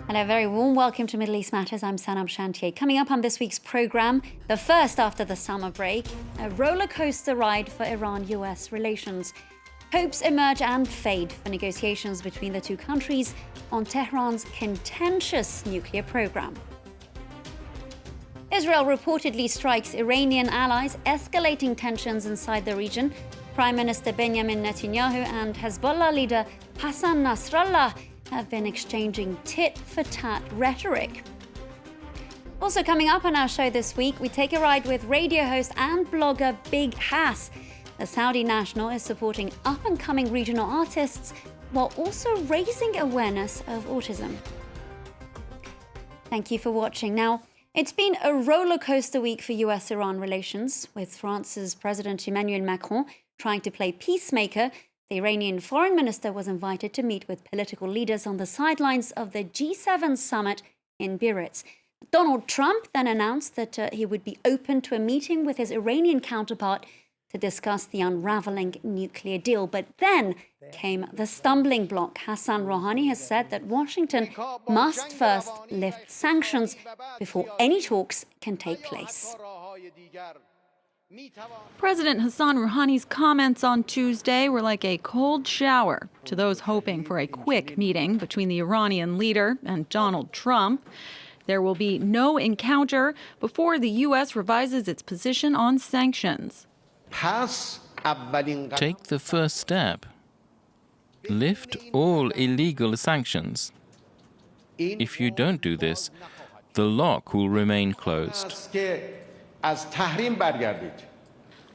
Hello, a very warm welcome to Middle East Matters. I'm Sanam Shantier. Coming up on this week's programme, the first after the summer break, a roller coaster ride for Iran-US relations. Hopes emerge and fade for negotiations between the two countries on Tehran's contentious nuclear programme. Israel reportedly strikes Iranian allies, escalating tensions inside the region. Prime Minister Benjamin Netanyahu and Hezbollah leader Hassan Nasrallah have been exchanging tit-for-tat rhetoric. Also coming up on our show this week, we take a ride with radio host and blogger Big Hass. The Saudi national is supporting up-and-coming regional artists while also raising awareness of autism. Thank you for watching. Now, it's been a roller coaster week for US-Iran relations, with France's President Emmanuel Macron trying to play peacemaker. The Iranian foreign minister was invited to meet with political leaders on the sidelines of the G7 summit in Biarritz. Donald Trump then announced that he would be open to a meeting with his Iranian counterpart to discuss the unraveling nuclear deal. But then came the stumbling block. Hassane Rouhani has said that Washington must first lift sanctions before any talks can take place. President Hassane Rouhani's comments on Tuesday were like a cold shower to those hoping for a quick meeting between the Iranian leader and Donald Trump. There will be no encounter before the U.S. revises its position on sanctions. Take the first step. Lift all illegal sanctions. If you don't do this, the lock will remain closed.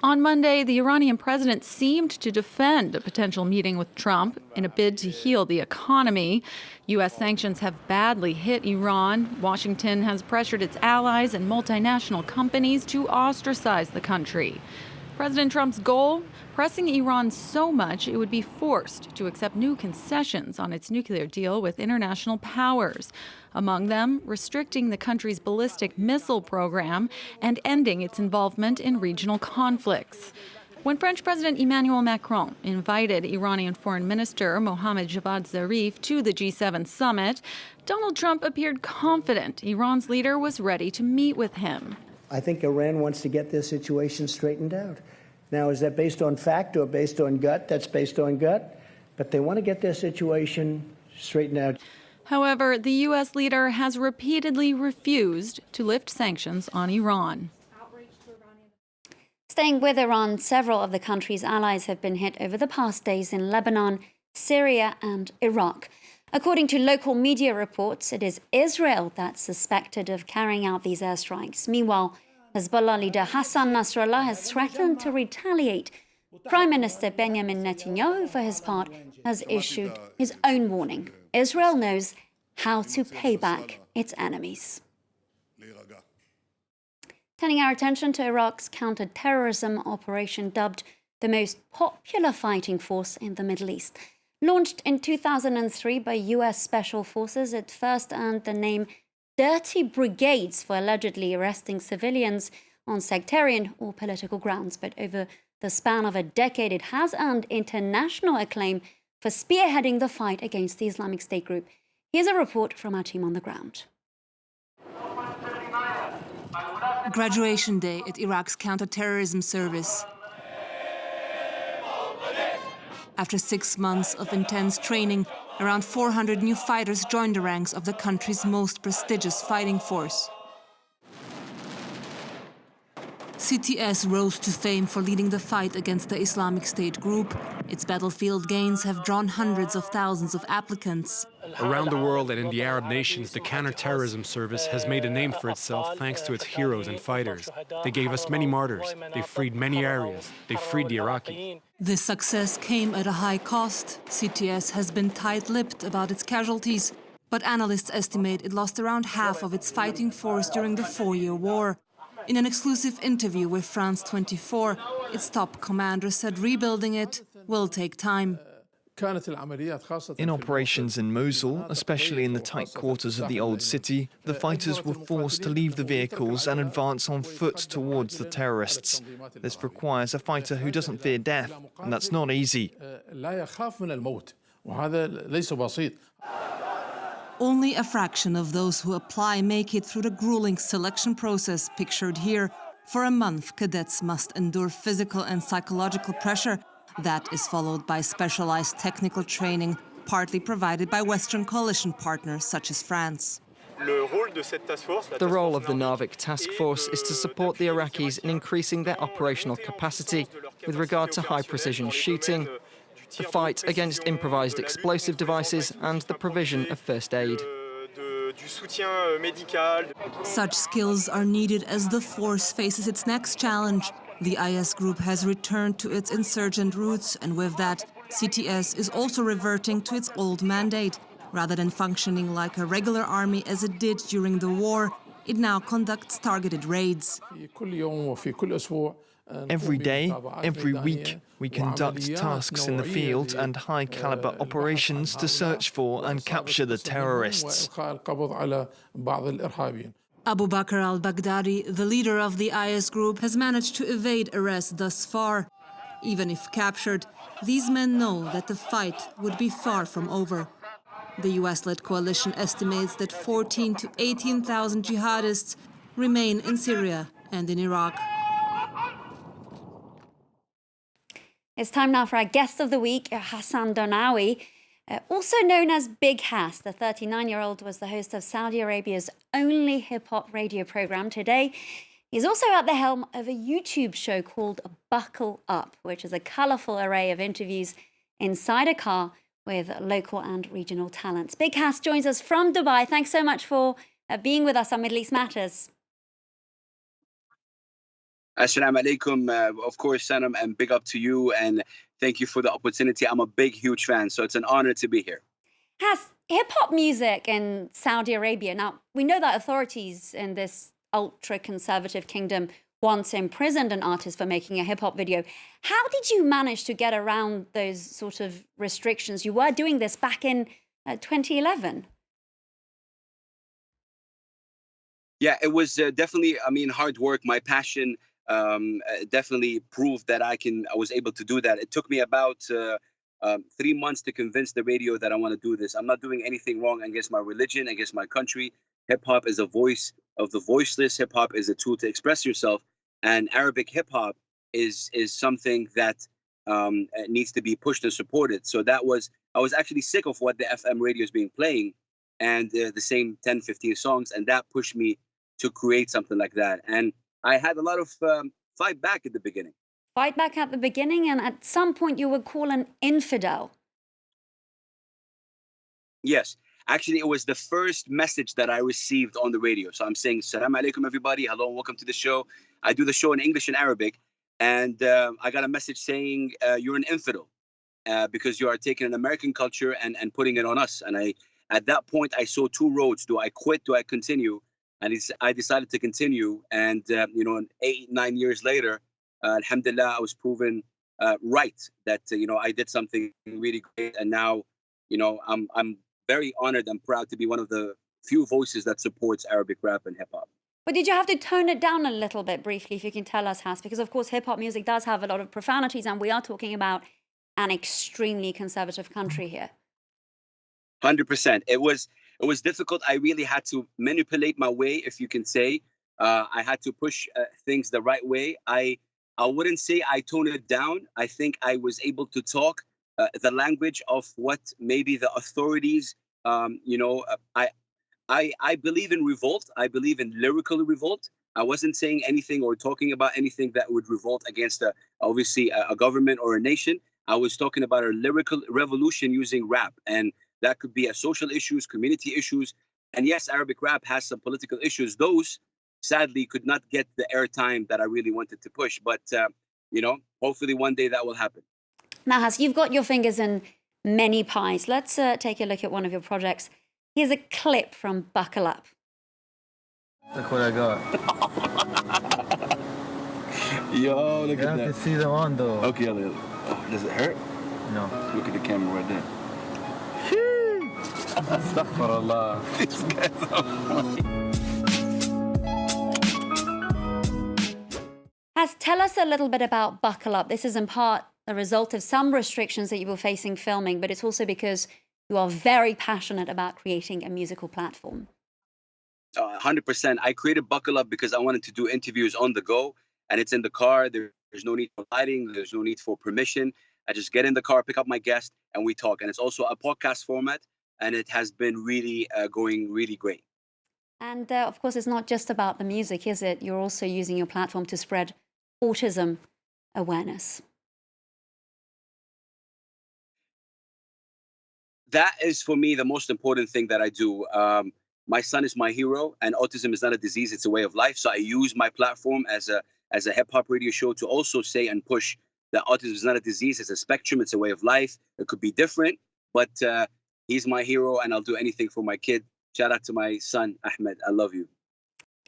On Monday, the Iranian president seemed to defend a potential meeting with Trump in a bid to heal the economy. U.S. sanctions have badly hit Iran. Washington has pressured its allies and multinational companies to ostracize the country. President Trump's goal? Pressing Iran so much it would be forced to accept new concessions on its nuclear deal with international powers. Among them, restricting the country's ballistic missile program and ending its involvement in regional conflicts. When French President Emmanuel Macron invited Iranian Foreign Minister Mohammad Javad Zarif to the G7 summit, Donald Trump appeared confident Iran's leader was ready to meet with him. I think Iran wants to get their situation straightened out. Now, is that based on fact or based on gut? That's based on gut. But they want to get their situation straightened out. However, the U.S. leader has repeatedly refused to lift sanctions on Iran. Staying with Iran, several of the country's allies have been hit over the past days in Lebanon, Syria and Iraq. According to local media reports, it is Israel that's suspected of carrying out these airstrikes. Meanwhile, Hezbollah leader Hassan Nasrallah has threatened to retaliate. Prime Minister Benjamin Netanyahu, for his part, has issued his own warning. Israel knows how to pay back its enemies. Turning our attention to Iraq's counter-terrorism operation, dubbed the most popular fighting force in the Middle East. Launched in 2003 by U.S. Special Forces, it first earned the name Dirty Brigades for allegedly arresting civilians on sectarian or political grounds. But over the span of a decade, it has earned international acclaim for spearheading the fight against the Islamic State group. Here's a report from our team on the ground. Graduation day at Iraq's counter-terrorism service. After 6 months of intense training, around 400 new fighters joined the ranks of the country's most prestigious fighting force. CTS rose to fame for leading the fight against the Islamic State group. Its battlefield gains have drawn hundreds of thousands of applicants. Around the world and in the Arab nations, the counter-terrorism service has made a name for itself thanks to its heroes and fighters. They gave us many martyrs. They freed many areas. They freed the Iraqis. This success came at a high cost. CTS has been tight-lipped about its casualties, but analysts estimate it lost around half of its fighting force during the 4-year war. In an exclusive interview with France 24, its top commander said rebuilding it will take time. In operations in Mosul, especially in the tight quarters of the old city, the fighters were forced to leave the vehicles and advance on foot towards the terrorists. This requires a fighter who doesn't fear death, and that's not easy. only a fraction of those who apply make it through the grueling selection process pictured here. For a month, cadets must endure physical and psychological pressure. That is followed by specialized technical training, partly provided by Western coalition partners such as France. The role of the Narvik task force is to support the Iraqis in increasing their operational capacity with regard to high-precision shooting, the fight against improvised explosive devices, and the provision of first aid. Such skills are needed as the force faces its next challenge. The IS group has returned to its insurgent roots, and with that, CTS is also reverting to its old mandate. Rather than functioning like a regular army as it did during the war, it now conducts targeted raids. Every day, every week, we conduct tasks in the field and high-caliber operations to search for and capture the terrorists. Abu Bakr al-Baghdadi, the leader of the IS group, has managed to evade arrest thus far. Even if captured, these men know that the fight would be far from over. The US-led coalition estimates that 14,000 to 18,000 jihadists remain in Syria and in Iraq. It's time now for our guest of the week, Hassane Dennaoui. Also known as Big Hass, the 39-year-old was the host of Saudi Arabia's only hip-hop radio program. Today, he's also at the helm of a YouTube show called Buckle Up, which is a colourful array of interviews inside a car with local and regional talents. Big Hass joins us from Dubai. Thanks so much for being with us on Middle East Matters. Assalamu alaikum. Of course, Sanam, and big up to you, and thank you for the opportunity. I'm a big, huge fan, so it's an honor to be here. Hass, hip-hop music in Saudi Arabia. Now, we know that authorities in this ultra-conservative kingdom once imprisoned an artist for making a hip-hop video. How did you manage to get around those sort of restrictions? You were doing this back in 2011. Yeah, it was definitely, hard work. My passion definitely proved that I was able to do that. It took me about 3 months to convince the radio that I want to do this. I'm not doing anything wrong against my religion, against my country. Hip-hop is a voice of the voiceless. Hip-hop is a tool to express yourself. And Arabic hip-hop is something that needs to be pushed and supported. So I was actually sick of what the FM radio is being playing, and the same 10, 15 songs, and that pushed me to create something like that. And I had a lot of fight back at the beginning. Fight back at the beginning, and at some point you were called an infidel. Yes. Actually, it was the first message that I received on the radio. So I'm saying, Assalamu alaikum, everybody. Hello, welcome to the show. I do the show in English and Arabic. And I got a message saying, you're an infidel because you are taking an American culture and putting it on us. And at that point, I saw two roads. Do I quit? Do I continue? And I decided to continue. And, 8, 9 years later, alhamdulillah, I was proven right that, I did something really great. And now, I'm very honored and proud to be one of the few voices that supports Arabic rap and hip-hop. But did you have to tone it down a little bit briefly, if you can tell us, Hass? Because, of course, hip-hop music does have a lot of profanities, and we are talking about an extremely conservative country here. 100%. It was difficult. I really had to manipulate my way, if you can say. I had to push things the right way. I wouldn't say I toned it down. I think I was able to talk the language of what maybe the authorities, I believe in revolt. I believe in lyrical revolt. I wasn't saying anything or talking about anything that would revolt against, obviously, a government or a nation. I was talking about a lyrical revolution using rap. And that could be social issues, community issues. And yes, Arabic rap has some political issues. Those, sadly, could not get the airtime that I really wanted to push. But, hopefully one day that will happen. Now, Hass, you've got your fingers in many pies. Let's take a look at one of your projects. Here's a clip from Buckle Up. Look what I got. Yo, look at that. You have to see the one, though. Okay, oh, does it hurt? No. Look at the camera right there. Astaghfirullah. These guys are funny. Hass, tell us a little bit about Buckle Up. This is in part a result of some restrictions that you were facing filming, but it's also because you are very passionate about creating a musical platform. 100%. I created Buckle Up because I wanted to do interviews on the go, and it's in the car. There's no need for lighting. There's no need for permission. I just get in the car, pick up my guest, and we talk. And it's also a podcast format, and it has been really going really great. And of course, it's not just about the music, is it? You're also using your platform to spread autism awareness. That is, for me, the most important thing that I do. My son is my hero, and autism is not a disease, it's a way of life. So I use my platform as a hip-hop radio show to also say and push that autism is not a disease, it's a spectrum, it's a way of life. It could be different, but he's my hero, and I'll do anything for my kid. Shout out to my son, Ahmed. I love you.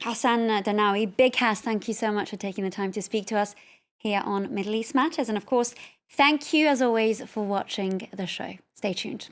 Hassane Dennaoui, Big Hass, thank you so much for taking the time to speak to us here on Middle East Matters. And of course, thank you as always for watching the show. Stay tuned.